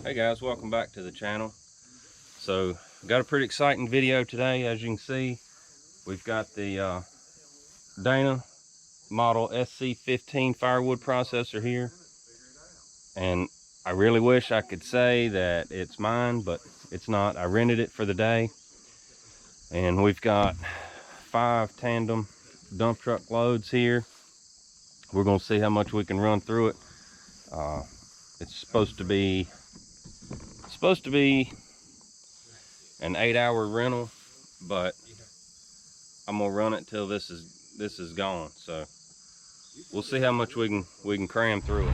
Hey guys, welcome back to the channel. So got a pretty exciting video today. As you can see, we've got the Dyna model SC-15 Firewood processor here, and I really wish I could say that it's mine, but it's not. I rented it for the day, and we've got 5 tandem dump truck loads here. We're gonna see how much we can run through it. It's supposed to be an 8-hour rental, but I'm gonna run it till this is gone. So we'll see how much we can cram through it.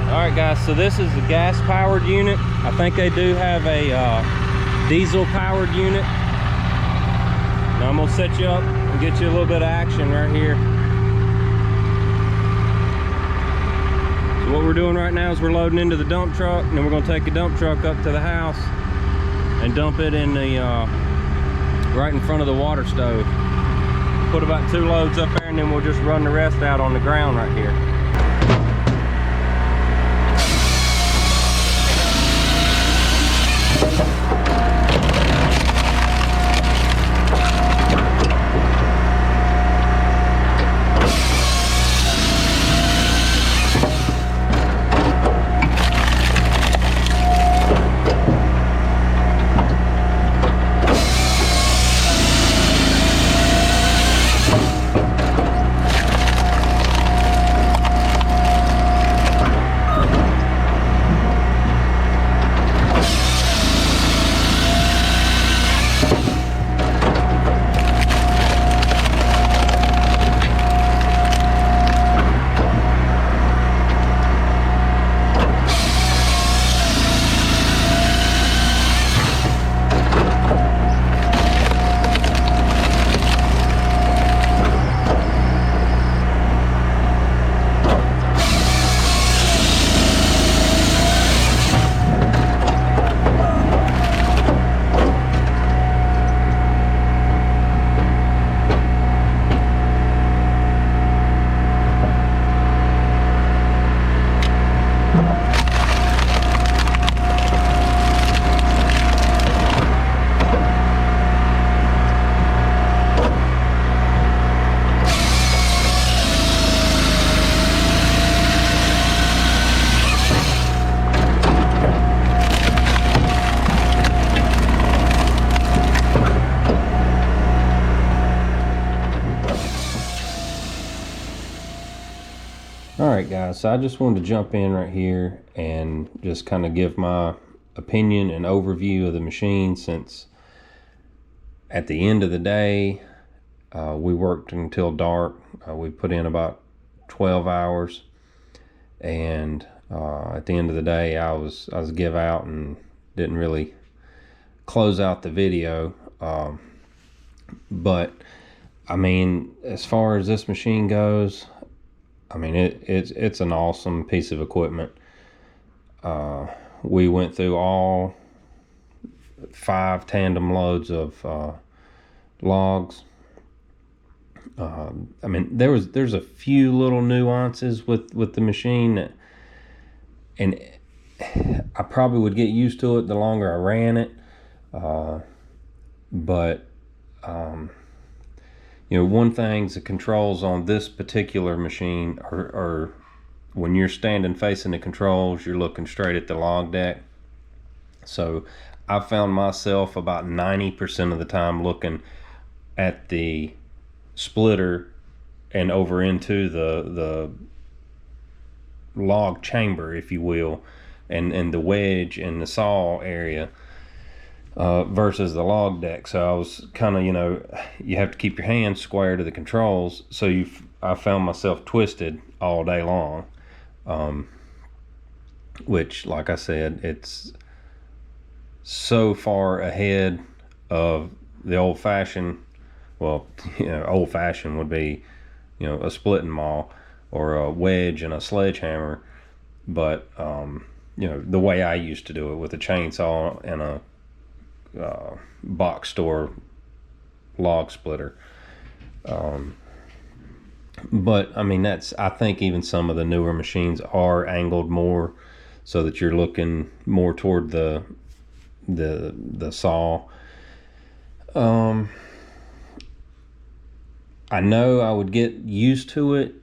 Alright guys, so this is the gas powered unit. I think they do have a diesel powered unit. Now I'm going to set you up and get you a little bit of action right here. So what we're doing right now is we're loading into the dump truck, and then we're going to take the dump truck up to the house and dump it in the right in front of the water stove. Put about 2 loads up there, and then we'll just run the rest out on the ground right here. Alright guys, so I just wanted to jump in right here and just kind of give my opinion and overview of the machine, since at the end of the day we worked until dark. We put in about 12 hours, and at the end of the day I was give out and didn't really close out the video. But I mean, as far as this machine goes, I mean, it's an awesome piece of equipment. We went through all 5 tandem loads of logs. I mean, there's a few little nuances with the machine that, and I probably would get used to it the longer I ran it. But you know, one thing's the controls on this particular machine are when you're standing facing the controls, you're looking straight at the log deck. So I found myself about 90% of the time looking at the splitter and over into the log chamber, if you will, and the wedge and the saw area, versus the log deck. So I was kind of, you have to keep your hands square to the controls. So I found myself twisted all day long, which, like I said, it's so far ahead of the old-fashioned. Well, old-fashioned would be, a splitting maul or a wedge and a sledgehammer, but the way I used to do it with a chainsaw and a box store log splitter. But I mean, I think even some of the newer machines are angled more so that you're looking more toward the saw. I know I would get used to it,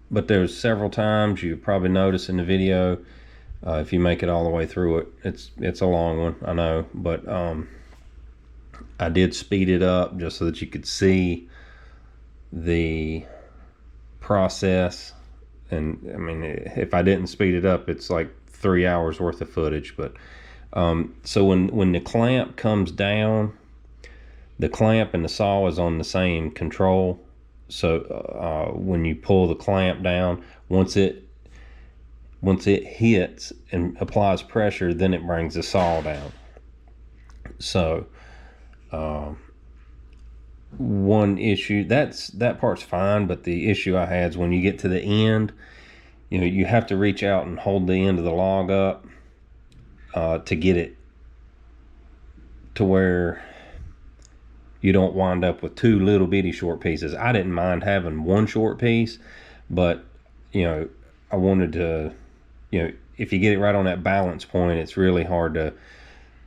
but there's several times, you probably notice in the video, if you make it all the way through it, it's a long one, I know, but I did speed it up just so that you could see the process. And I mean, if I didn't speed it up, it's like 3 hours worth of footage. But so when the clamp comes down, the clamp and the saw is on the same control. So when you pull the clamp down, once it hits and applies pressure, then it brings the saw down. So one issue, that part's fine, but the issue I had is when you get to the end, you have to reach out and hold the end of the log up to get it to where you don't wind up with two little bitty short pieces. I didn't mind having one short piece, but I wanted to, if you get it right on that balance point, it's really hard to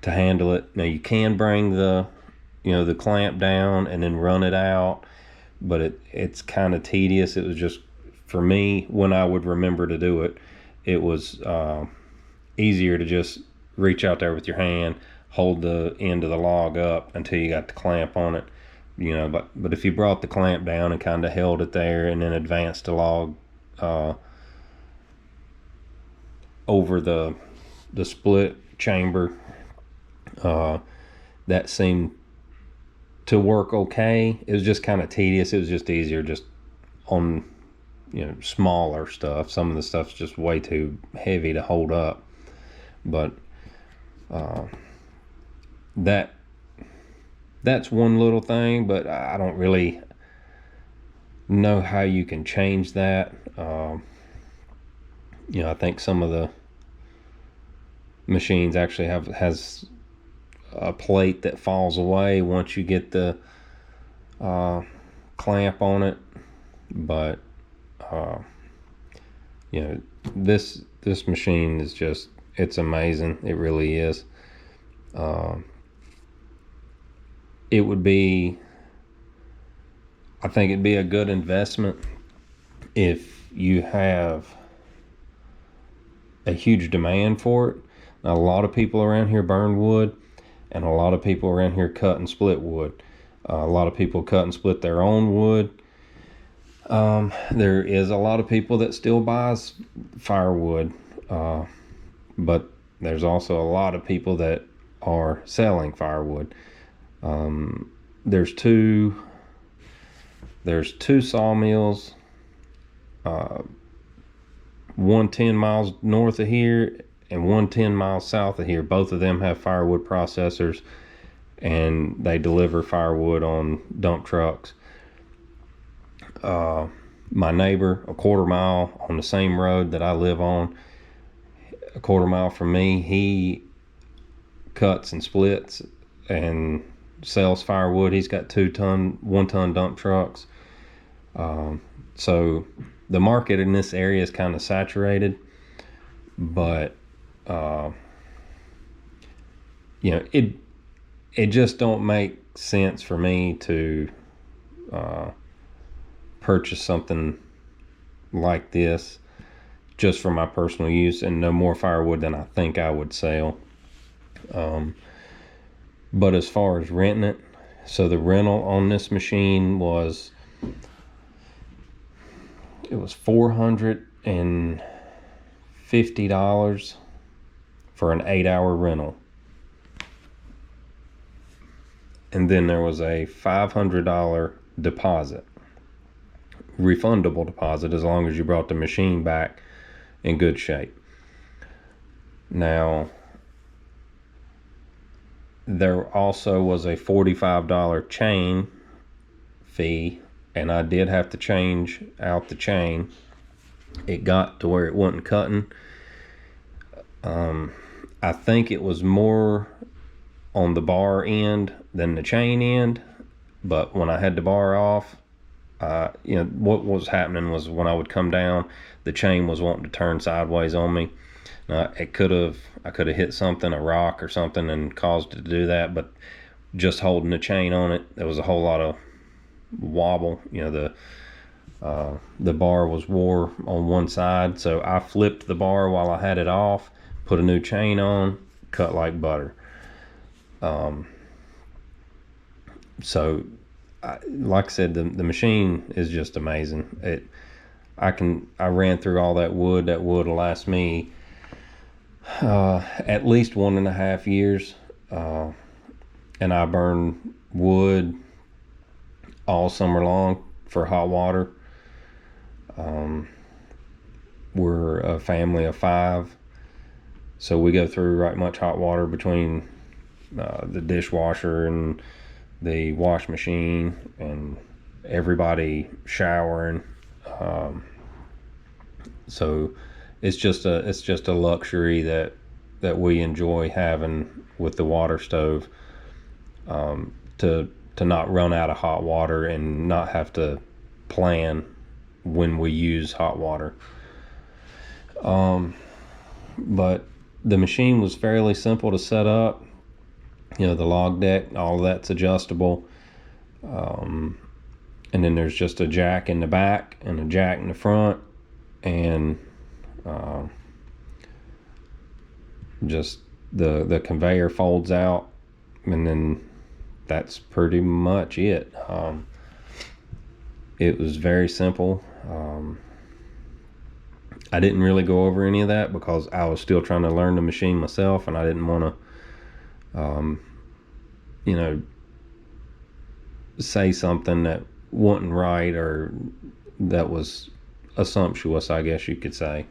handle it. Now you can bring the clamp down and then run it out, but it's kind of tedious. It was just, for me, when I would remember to do it, it was easier to just reach out there with your hand, hold the end of the log up until you got the clamp on it, but if you brought the clamp down and kind of held it there and then advanced the log over the split chamber, that seemed to work okay. It was just kind of tedious. It was just easier just on smaller stuff. Some of the stuff's just way too heavy to hold up, but that's one little thing, but I don't really know how you can change that. I think some of the machines actually has a plate that falls away once you get the clamp on it, but this machine is just, it's amazing. It really is. It would be, I think it'd be a good investment if you have a huge demand for it. Now, a lot of people around here burn wood, and a lot of people around here cut and split wood. A lot of people cut and split their own wood. There is a lot of people that still buys firewood, but there's also a lot of people that are selling firewood. There's two sawmills, one 10 miles north of here and one 10 miles south of here. Both of them have firewood processors, and they deliver firewood on dump trucks. My neighbor, a quarter mile on the same road that I live on, a quarter mile from me, he cuts and splits and sells firewood. He's got 1-ton dump trucks. So the market in this area is kind of saturated, but it just don't make sense for me to purchase something like this just for my personal use and no more firewood than I think I would sell. But as far as renting it, So the rental on this machine was, it was $450 for an 8-hour rental. And then there was a $500 deposit, refundable deposit, as long as you brought the machine back in good shape. Now, there also was a $45 chain fee, and I did have to change out the chain. It got to where it wasn't cutting. I think it was more on the bar end than the chain end, but when I had the bar off, you know, what was happening was when I would come down, the chain was wanting to turn sideways on me. I could have hit something, a rock or something, and caused it to do that, but just holding the chain on it, there was a whole lot of wobble. You know, the bar was wore on one side, so I flipped the bar while I had it off, put a new chain on, cut like butter. So like I said, the machine is just amazing. I ran through all that wood. That wood will last me at least 1.5 years, and I burn wood all summer long for hot water. We're a family of 5, so we go through right much hot water between the dishwasher and the wash machine and everybody showering. So it's just a luxury that we enjoy having with the water stove, to not run out of hot water and not have to plan when we use hot water. But the machine was fairly simple to set up. You know, the log deck, all of that's adjustable. And then there's just a jack in the back and a jack in the front, and just the conveyor folds out, and then that's pretty much it. It was very simple. I didn't really go over any of that because I was still trying to learn the machine myself, and I didn't want to you know, say something that wasn't right or that was assumptuous, I guess you could say.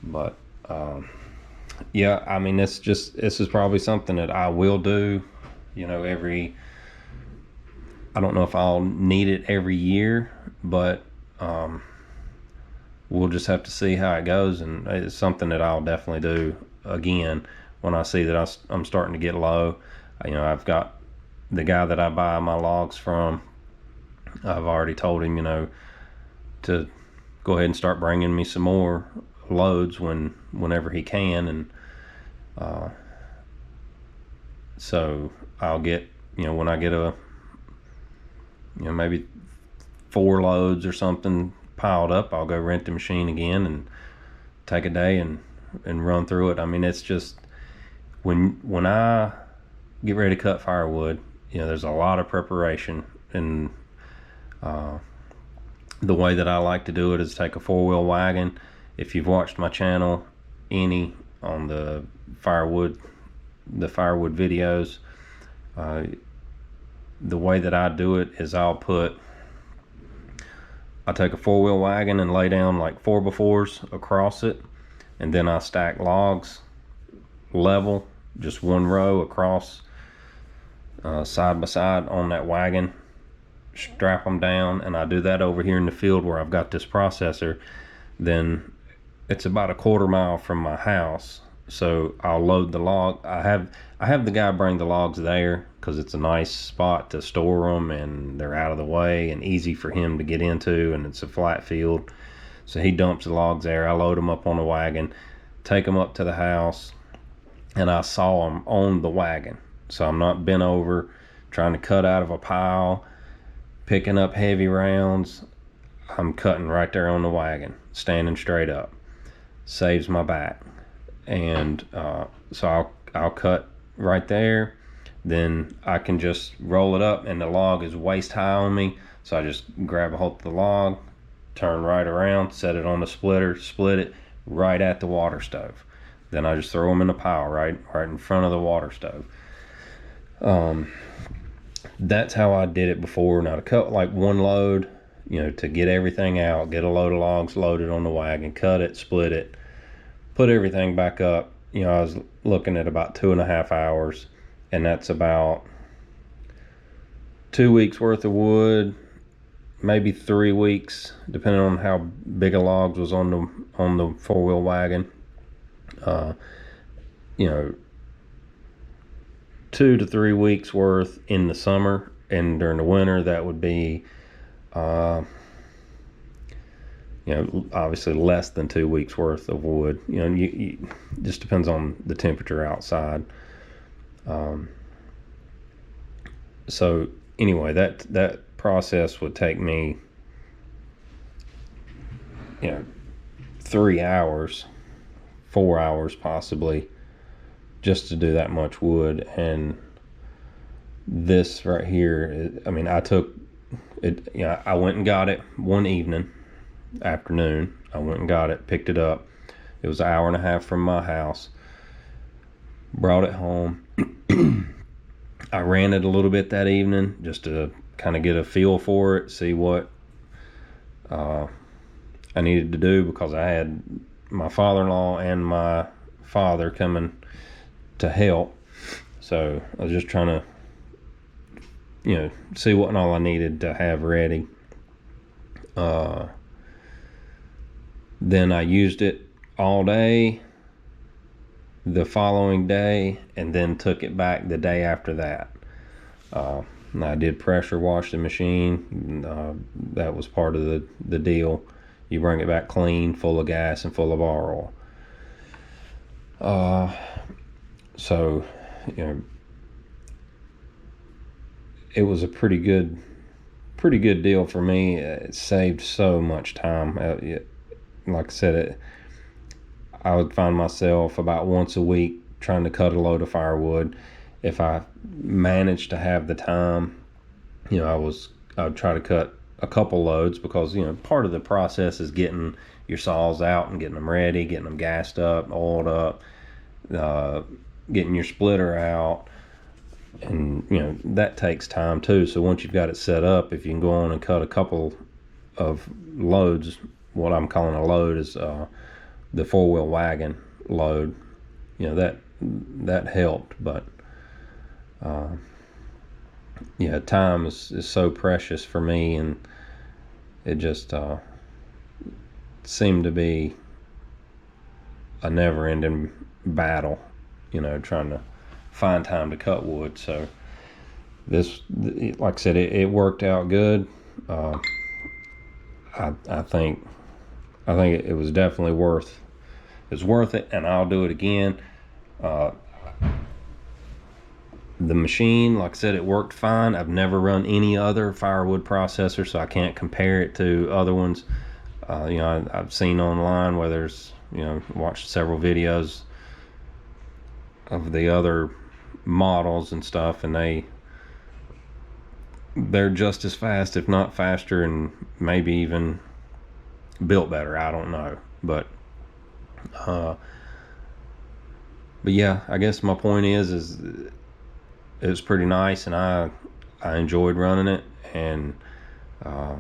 But yeah, I mean, this is probably something that I will do, you know, I don't know if I'll need it every year, but we'll just have to see how it goes, and it's something that I'll definitely do again when I see that I'm starting to get low. You know, I've got the guy that I buy my logs from, I've already told him, you know, to go ahead and start bringing me some more loads whenever he can. And so I'll get, you know, when I get maybe 4 loads or something piled up, I'll go rent the machine again and take a day and run through it. I mean, it's just, when I get ready to cut firewood, you know, there's a lot of preparation, and the way that I like to do it is take a 4-wheel wagon. If you've watched my channel any on the firewood videos, the way that I do it is I'll take a 4-wheel wagon and lay down like 4x4s across it, and then I stack logs level, just one row across, side by side on that wagon, strap them down. And I do that over here in the field where I've got this processor. Then it's about a 1/4 mile from my house, so I'll load the log. I have the guy bring the logs there because it's a nice spot to store them, and they're out of the way and easy for him to get into, and it's a flat field. So he dumps the logs there. I load them up on the wagon, take them up to the house, and I saw them on the wagon. So I'm not bent over trying to cut out of a pile, picking up heavy rounds. I'm cutting right there on the wagon, standing straight up. Saves my back. And so I'll cut right there. then I can just roll it up, and the log is waist high on me. So I just grab a hold of the log, turn right around, set it on the splitter, split it right at the water stove. Then I just throw them in the pile right in front of the water stove. That's how I did it before. Now to cut like one load, you know, to get everything out, get a load of logs loaded on the wagon, cut it, split it, put everything back up, you know, I was looking at about 2.5 hours, and that's about 2 weeks worth of wood, maybe 3 weeks, depending on how big a logs was on the four-wheel wagon. You know, 2 to 3 weeks worth in the summer, and during the winter that would be you know, obviously less than 2 weeks worth of wood. You know, you just depends on the temperature outside. So anyway, that process would take me, you know, 3 hours, 4 hours possibly, just to do that much wood. And this right here, I mean, I took it, you know, I went and got it one afternoon. I went and got it, picked it up. It was 1.5 hours from my house. Brought it home. I ran it a little bit that evening just to kind of get a feel for it, see what I needed to do, because I had my father-in-law and my father coming to help. So I was just trying to, you know, see what and all I needed to have ready. Then I used it all day the following day, and then took it back the day after that. I did pressure wash the machine. That was part of the deal. You bring it back clean, full of gas and full of oil. So, you know, it was a pretty good deal for me. It saved so much time. Like I said, I would find myself about once a week trying to cut a load of firewood. If I managed to have the time, you know, I would try to cut a couple loads, because, you know, part of the process is getting your saws out and getting them ready, getting them gassed up, oiled up, getting your splitter out, and, you know, that takes time too. So once you've got it set up, if you can go on and cut a couple of loads, what I'm calling a load is the four-wheel wagon load, you know, that helped. But yeah, time is so precious for me, and it just seemed to be a never-ending battle, you know, trying to find time to cut wood. So this, like I said, it worked out good. I think it was definitely worth it, and I'll do it again. The machine, like I said, it worked fine. I've never run any other firewood processor, so I can't compare it to other ones. You know, I've seen online where there's, you know, watched several videos of the other models and stuff, and they're just as fast, if not faster, and maybe even built better. I don't know, but yeah, I guess my point is it was pretty nice, and I enjoyed running it, and I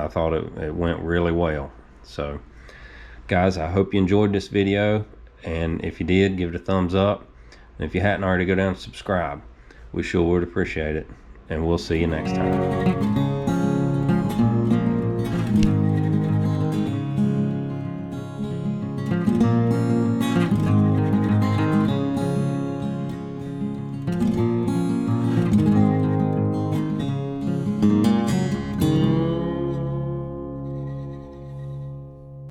thought it went really well. So guys, I hope you enjoyed this video, and if you did, give it a thumbs up, and if you hadn't already, go down and subscribe. We sure would appreciate it, and we'll see you next time.